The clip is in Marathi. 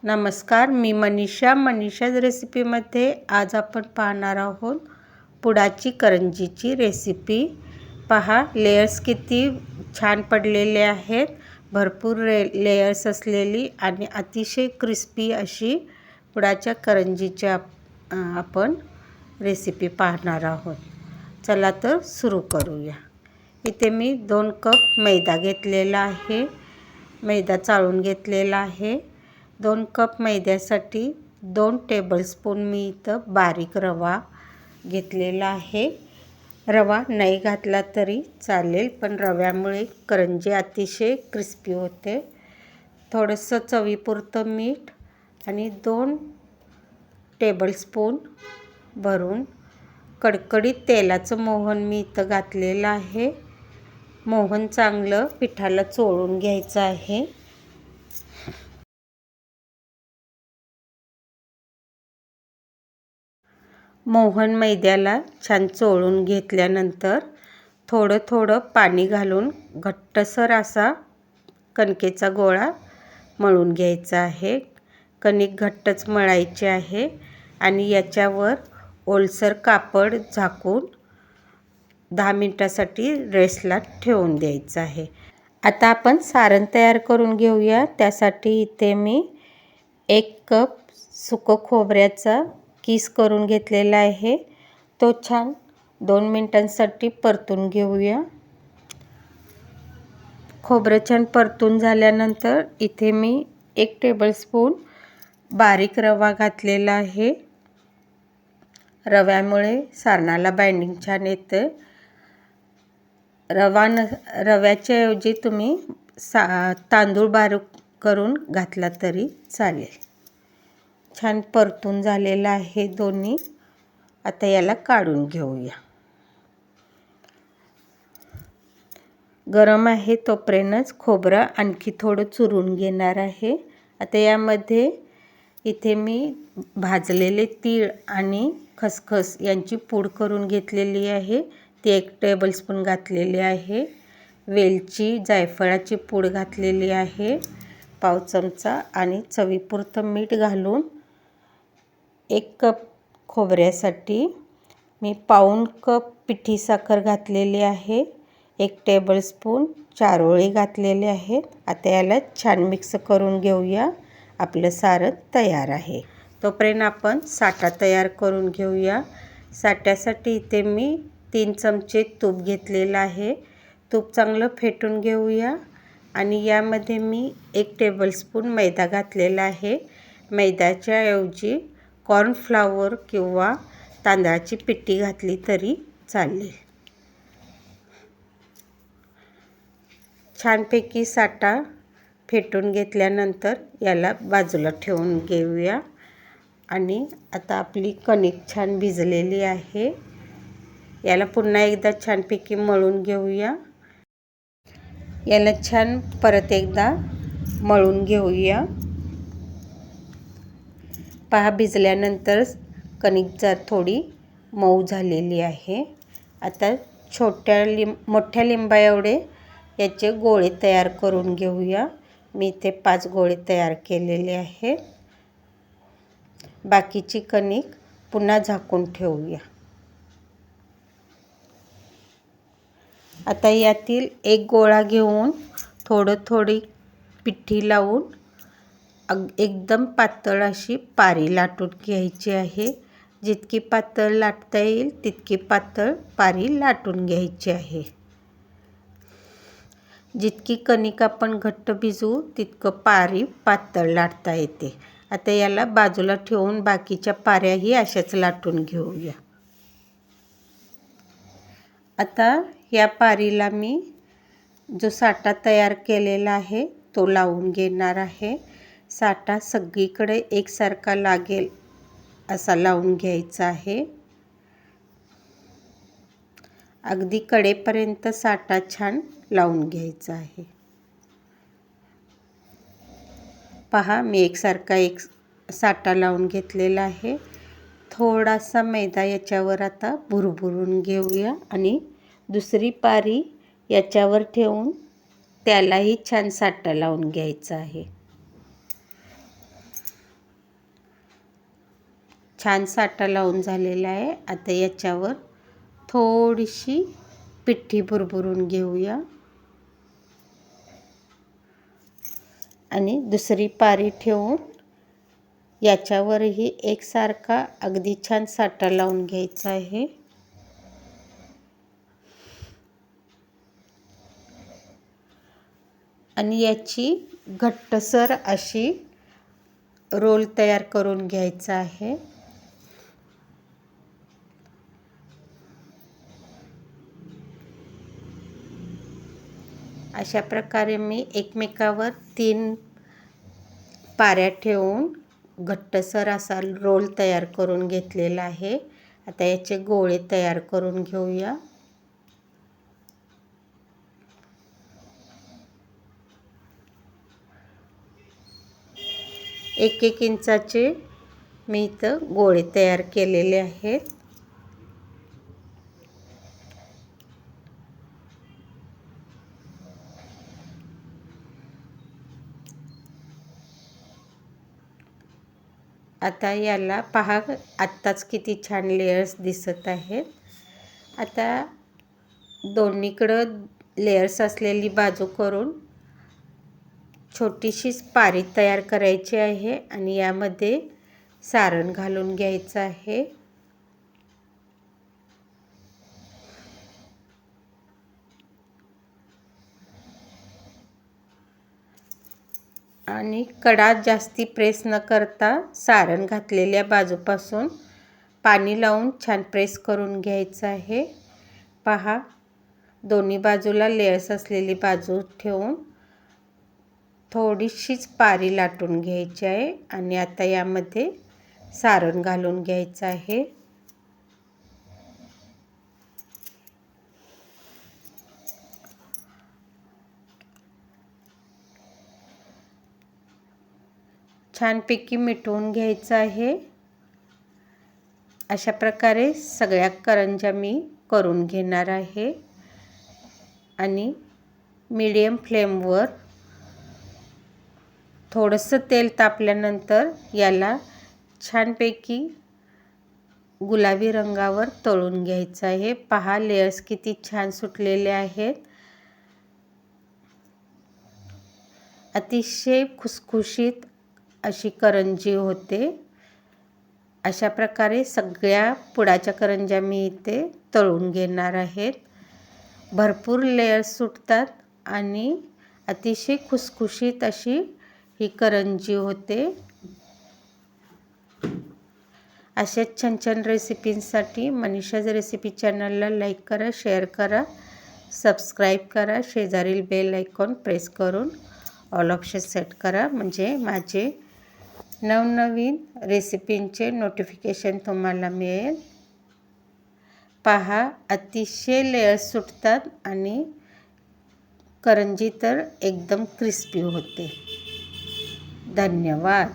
नमस्कार, मी मनीषाज रेसिपीमध्ये आज आपण पाहणार आहोत पुडाची करंजीची रेसिपी। पहा, लेयर्स किती छान पडलेले आहेत। भरपूर लेयर्स असलेली आणि अतिशय क्रिस्पी अशी पुडाच्या करंजीची आपण रेसिपी पाहणार आहोत। चला तर सुरू करूया। इथे मी 2 कप मैदा घेतलेला आहे। मैदा चाळून घेतलेला आहे। 2 कप मैद्यासाठी 2 टेबलस्पून मी इथं बारीक रवा घेतलेला आहे। रवा नाही घातला तरी चालेल, पण रव्यामुळे करंजी अतिशय क्रिस्पी होते। थोडंसं चवीपुरतं मीठ आणि 2 टेबलस्पून भरून कडकडीत तेलाचं मोहन मी इथं घातलेलं आहे। मोहन चांगलं पिठाला चोळून घ्यायचं आहे। मोहन मैद्याला छान चोळून घेतल्यानंतर थोडं पाणी घालून घट्टसर असा कणकेचा गोळा मळून घ्यायचा आहे। कणिक घट्टच मळायची आहे आणि याच्यावर ओलसर कापड झाकून 10 मिनिटासाठी रेस्टला ठेवून द्यायचं आहे। आता आपण सारण तयार करून घेऊया। त्यासाठी इथे मी 1 कप सुकं खोबऱ्याचा किस करून घेतलेला आहे। तो छान 2 मिनिटांसाठी परतून घेऊया। खोबरं छान परतून झाल्यानंतर इथे मी 1 टेबलस्पून बारीक रवा घातलेला आहे। रव्यामुळे सारणाला बाइंडिंग छान येते। रव्याच्या ऐवजी तुम्ही तांदूळ बारीक करून घातला तरी चालेल। छान परतून झालेला आहे दोन्ही। आता याला काढून घेऊया। गरम आहे तोपर्यंतच खोबरं आणखी थोडं चुरून घेणार आहे। आता यामध्ये इथे मी भाजलेले तीळ आणि खसखस यांची पूड करून घेतलेली आहे। ती 1 टेबलस्पून घातलेली आहे। वेलची जायफळाची पूड घातलेली आहे पाव चमचा आणि चवीपुरतं मीठ घालून 1 कप खोबऱ्यासाठी मी पाऊण कप पिठी साखर घातलेली आहे। 1 टेबलस्पून चारोळे घातलेले आहेत। आता याला छान मिक्स करून घेऊया। आपलं सारण तयार आहे। तोपर्यंत आपण साठा तयार करून घेऊया। साठ्यासाठी इथे मी 3 चमचे तूप घेतलेलं आहे। तूप चांगलं फेटून घेऊया आणि यामध्ये मी 1 टेबलस्पून मैदा घातलेला आहे। मैद्याच्या ऐवजी कॉर्नफ्लॉवर किंवा तांदळाची पिठी घातली तरी चालेल। छानपैकी साठा फेटून घेतल्यानंतर याला बाजूला ठेवून घेऊया आणि आता आपली कणिक छान भिजलेली आहे। याला पुन्हा एकदा छानपैकी मळून घेऊया। याला छान परत एकदा मळून घेऊया। पहा, भिजल्यानंतर कणिक जर थोडी मऊ झालेली आहे। आता मोठ्या लिंबा एवढे याचे गोळे तयार करून घेऊया। मी इथे 5 गोळे तयार केलेले आहेत। बाकीची कणिक पुन्हा झाकून ठेवूया। आता यातील 1 गोळा घेऊन थोडी पिठी लावून एकदम पातळ अशी पारी लाटून घ्यायची आहे। जितकी पातळ लाटता येईल तितकी पातळ पारी लाटून घ्यायची आहे। जितकी कणिक आपण घट्ट भिजवू तितकं पारी पातळ लाटता येते। आता याला बाजूला ठेवून बाकीच्या पाऱ्याही अशाच लाटून घेऊया। आता या पारीला मी जो साठा तयार केलेला आहे तो लावून घेणार आहे। साठा सगळीकडे एकसारखा लागेल असा लावून घ्यायचा आहे। अगदी कडेपर्यंत साठा छान लावून घ्यायचा आहे। पहा, मी एकसारखा साठा लावून घेतलेला आहे। थोडासा मैदा याच्यावर आता भुरभुरून घेऊया आणि दुसरी पारी याच्यावर ठेवून त्यालाही छान साठा लावून घ्यायचा आहे। छान साठा लावून झालेला आहे. आता याच्यावर थोडीशी पिठी भुरभुरून घेऊया आणि दुसरी पारी ठेवून याच्यावरही एकसारखा अगदी छान साठा लावून घ्यायचा आहे. आणि याची घट्टसर अशी रोल तयार करून घ्यायचा आहे. अशा प्रकारे मी एकमेकावर 3 पाऱ्या ठेवून घट्टसर असा रोल तयार करून घेतलेला आहे. आता याचे गोळे तयार करून घेऊया. एक इंचाचे मी इथं गोळे तयार केलेले आहेत. आता याला पहा, आत्ताच किती छान लेयर्स दिसत आहेत. आता दोन्हीकडं लेयर्स असलेली बाजू करून छोटीशीच पारी तयार करायची आहे आणि यामध्ये सारण घालून घ्यायचं आहे. आणि कडा जास्ती प्रेस न करता सारण घातलेल्या बाजूपासून पाणी लावून छान प्रेस करून घ्यायचं आहे. पहा, दोन्ही बाजूला लेयर्स असलेली बाजू ठेवून थोडीशीच पारी लाटून घ्यायची आहे आणि आता यामध्ये सारण घालून घ्यायचं आहे. छानपैकी मिटवून घ्यायचं आहे. अशा प्रकारे सगळ्या करंज्या मी करून घेणार आहे आणि मीडियम फ्लेमवर थोडंसं तेल तापल्यानंतर याला छानपैकी गुलाबी रंगावर तळून घ्यायचं आहे. पहा, लेयर्स किती छान सुटलेले आहेत. अतिशय खुसखुशीत अशी करंजी होते. अशा प्रकारे सगळ्या पुडाच्या करंज्या मी इथे तळून घेणार आहेत. भरपूर लेयर्स सुटतात आणि अतिशय खुसखुशीत अशी ही करंजी होते. अशाच छान छान रेसिपींसाठी मनीषाज रेसिपी चॅनलला लाईक करा, शेअर करा, सबस्क्राईब करा. शेजारील बेल आयकॉन प्रेस करून ऑल ऑप्शन सेट करा, म्हणजे माझे नवनवीन रेसिपींचे नोटिफिकेशन तुम्हाला मिळेल. पहा, अतिशय लेयर्स सुटतात आणि करंजी तर एकदम क्रिस्पी होते. धन्यवाद.